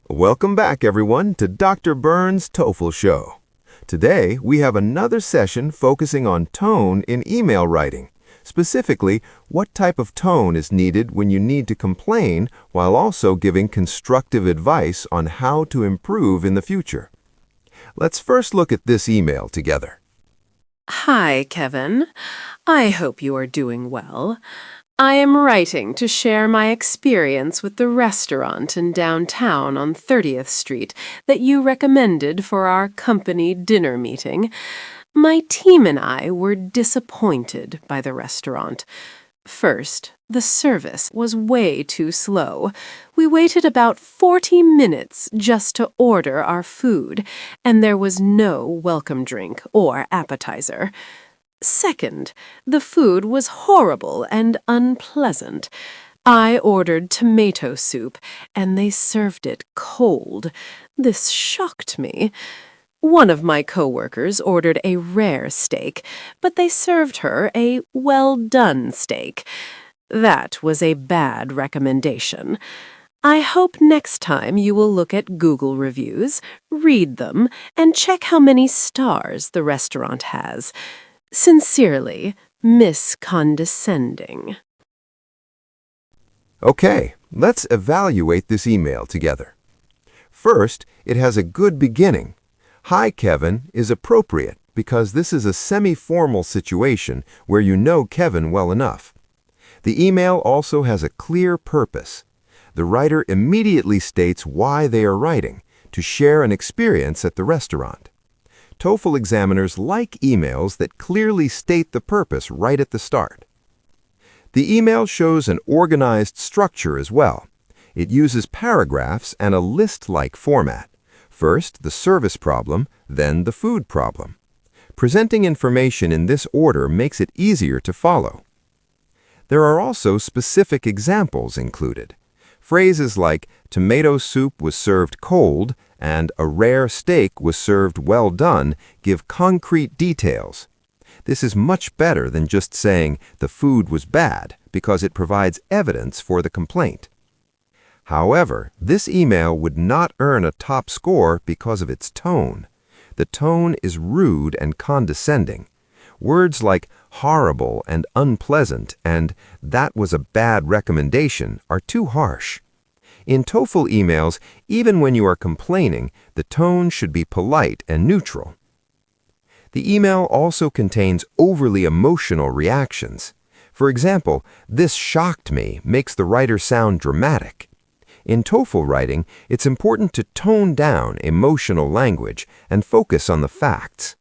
Welcome back, everyone, to Dr. Byrnes' TOEFL Show. Today, we have another session focusing on tone in email writing. Specifically, what type of tone is needed when you need to complain while also giving constructive advice on how to improve in the future. Let's first look at this email together. Hi, Kevin. I hope you are doing well. I am writing to share my experience with the restaurant in downtown on 30th Street that you recommended for our company dinner meeting. My team and I were disappointed by the restaurant. First, the service was way too slow. We waited about 40 minutes just to order our food, and there was no welcome drink or appetizer. Second, the food was horrible and unpleasant. I ordered tomato soup, and they served it cold. This shocked me. One of my coworkers ordered a rare steak, but they served her a well-done steak. That was a bad recommendation. I hope next time you will look at Google reviews, read them, and check how many stars the restaurant has. Sincerely, Miss Condescending. Okay, let's evaluate this email together. First, it has a good beginning. Hi, Kevin is appropriate because this is a semi-formal situation where you know Kevin well enough. The email also has a clear purpose. The writer immediately states why they are writing, to share an experience at the restaurant. TOEFL examiners like emails that clearly state the purpose right at the start. The email shows an organized structure as well. It uses paragraphs and a list-like format. First, the service problem, then the food problem. Presenting information in this order makes it easier to follow. There are also specific examples included. Phrases like tomato soup was served cold and a rare steak was served well done give concrete details. This is much better than just saying the food was bad because it provides evidence for the complaint. However, this email would not earn a top score because of its tone. The tone is rude and condescending. Words like horrible and unpleasant and that was a bad recommendation are too harsh. In TOEFL emails, even when you are complaining, the tone should be polite and neutral. The email also contains overly emotional reactions. For example, "This shocked me" makes the writer sound dramatic. In TOEFL writing, it's important to tone down emotional language and focus on the facts.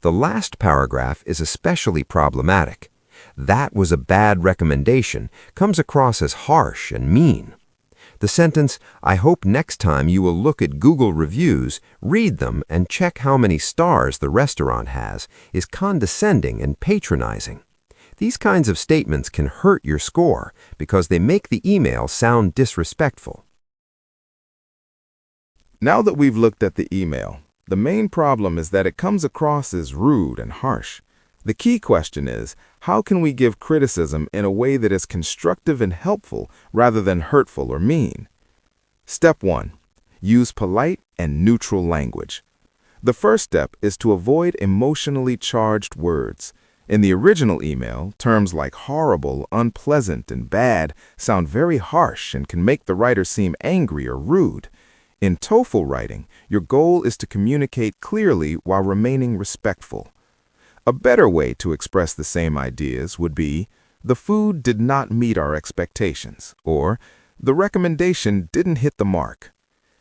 The last paragraph is especially problematic. "That was a bad recommendation" comes across as harsh and mean. The sentence, "I hope next time you will look at Google reviews, read them, and check how many stars the restaurant has," is condescending and patronizing. These kinds of statements can hurt your score because they make the email sound disrespectful. Now that we've looked at the email, the main problem is that it comes across as rude and harsh. The key question is, how can we give criticism in a way that is constructive and helpful rather than hurtful or mean? Step 1. Use polite and neutral language. The first step is to avoid emotionally charged words. In the original email, terms like horrible, unpleasant, and bad sound very harsh and can make the writer seem angry or rude. In TOEFL writing, your goal is to communicate clearly while remaining respectful. A better way to express the same ideas would be, "The food did not meet our expectations," or "The recommendation didn't hit the mark."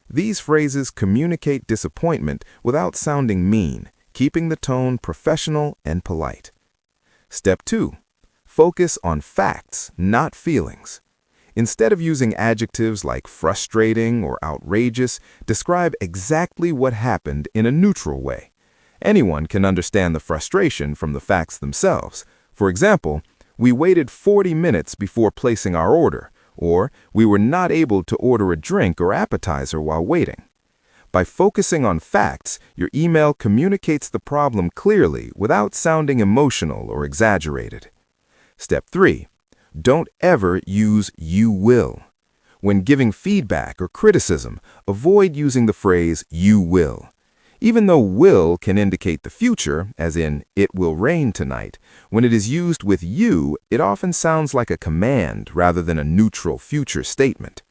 These phrases communicate disappointment without sounding mean, keeping the tone professional and polite. Step 2. Focus on facts, not feelings. Instead of using adjectives like frustrating or outrageous, describe exactly what happened in a neutral way. Anyone can understand the frustration from the facts themselves. For example, "We waited 40 minutes before placing our order," or "We were not able to order a drink or appetizer while waiting." By focusing on facts, your email communicates the problem clearly without sounding emotional or exaggerated. Step 3. Don't ever use "you will." When giving feedback or criticism, avoid using the phrase, "you will." Even though will can indicate the future, as in, "it will rain tonight," when it is used with you, it often sounds like a command rather than a neutral future statement.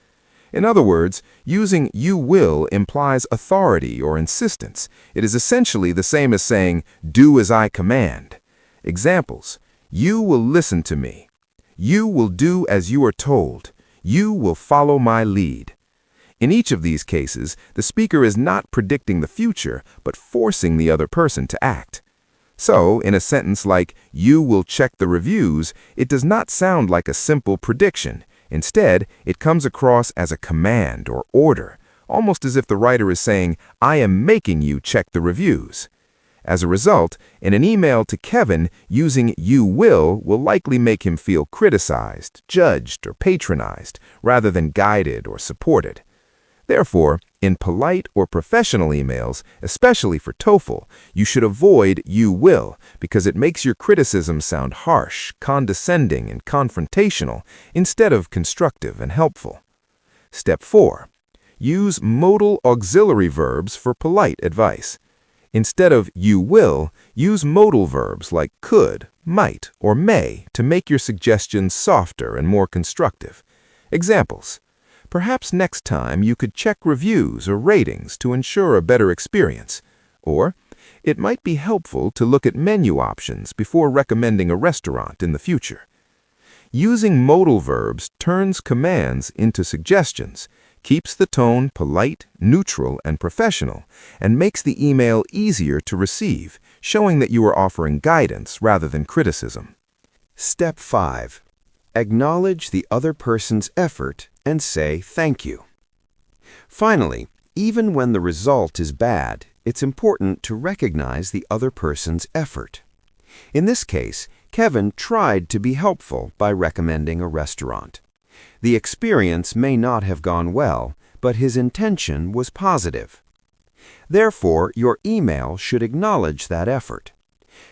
In other words, using "you will" implies authority or insistence. It is essentially the same as saying, "do as I command." Examples: you will listen to me. You will do as you are told. You will follow my lead. In each of these cases, the speaker is not predicting the future, but forcing the other person to act. So, in a sentence like, "you will check the reviews," it does not sound like a simple prediction. Instead, it comes across as a command or order, almost as if the writer is saying, "I am making you check the reviews." As a result, in an email to Kevin, using "you will" likely make him feel criticized, judged, or patronized, rather than guided or supported. Therefore, in polite or professional emails, especially for TOEFL, you should avoid "you will" because it makes your criticism sound harsh, condescending, and confrontational instead of constructive and helpful. Step 4. Use modal auxiliary verbs for polite advice. Instead of "you will," use modal verbs like could, might, or may to make your suggestions softer and more constructive. Examples: perhaps next time you could check reviews or ratings to ensure a better experience. Or, it might be helpful to look at menu options before recommending a restaurant in the future. Using modal verbs turns commands into suggestions, keeps the tone polite, neutral, and professional, and makes the email easier to receive, showing that you are offering guidance rather than criticism. Step 5. Acknowledge the other person's effort and say thank you. Finally, even when the result is bad, it's important to recognize the other person's effort. In this case, Kevin tried to be helpful by recommending a restaurant. The experience may not have gone well, but his intention was positive. Therefore, your email should acknowledge that effort.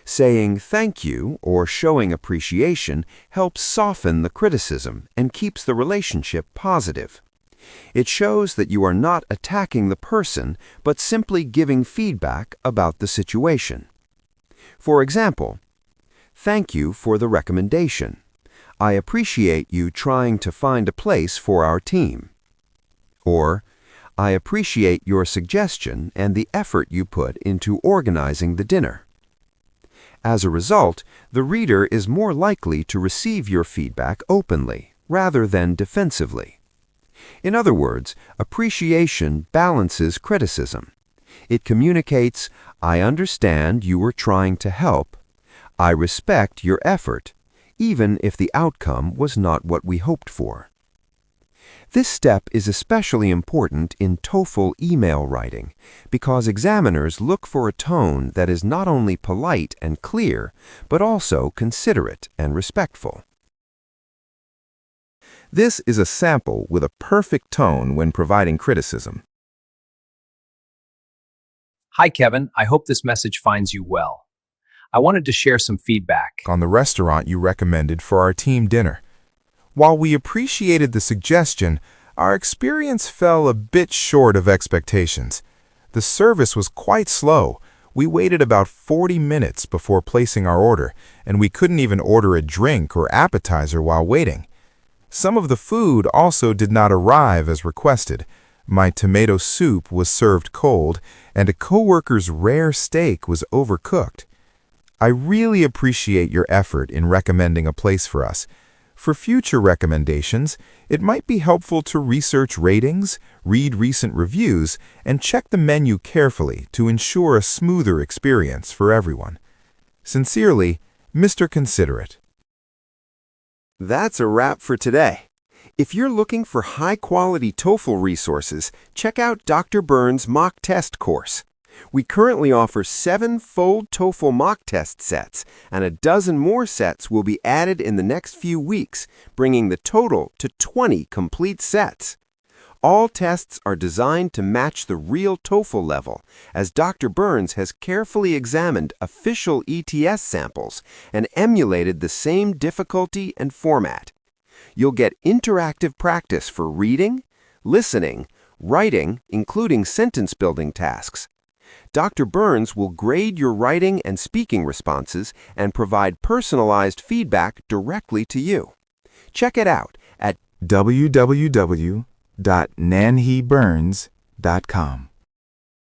Saying thank you or showing appreciation helps soften the criticism and keeps the relationship positive. It shows that you are not attacking the person, but simply giving feedback about the situation. For example, "Thank you for the recommendation. I appreciate you trying to find a place for our team." Or, "I appreciate your suggestion and the effort you put into organizing the dinner." As a result, the reader is more likely to receive your feedback openly, rather than defensively. In other words, appreciation balances criticism. It communicates, "I understand you were trying to help. I respect your effort, even if the outcome was not what we hoped for." This step is especially important in TOEFL email writing because examiners look for a tone that is not only polite and clear, but also considerate and respectful. This is a sample with a perfect tone when providing criticism. Hi, Kevin. I hope this message finds you well. I wanted to share some feedback On the restaurant you recommended for our team dinner. While we appreciated the suggestion, our experience fell a bit short of expectations. The service was quite slow. We waited about 40 minutes before placing our order, and we couldn't even order a drink or appetizer while waiting. Some of the food also did not arrive as requested. My tomato soup was served cold, and a coworker's rare steak was overcooked. I really appreciate your effort in recommending a place for us. For future recommendations, it might be helpful to research ratings, read recent reviews, and check the menu carefully to ensure a smoother experience for everyone. Sincerely, Mr. Considerate. That's a wrap for today. If you're looking for high-quality TOEFL resources, check out Dr. Byrnes' mock test course. We currently offer 7 full TOEFL mock test sets, and a dozen more sets will be added in the next few weeks, bringing the total to 20 complete sets. All tests are designed to match the real TOEFL level, as Dr. Byrnes has carefully examined official ETS samples and emulated the same difficulty and format. You'll get interactive practice for reading, listening, writing, including sentence-building tasks. Dr. Byrnes will grade your writing and speaking responses and provide personalized feedback directly to you. Check it out at www.nanhibyrnes.com.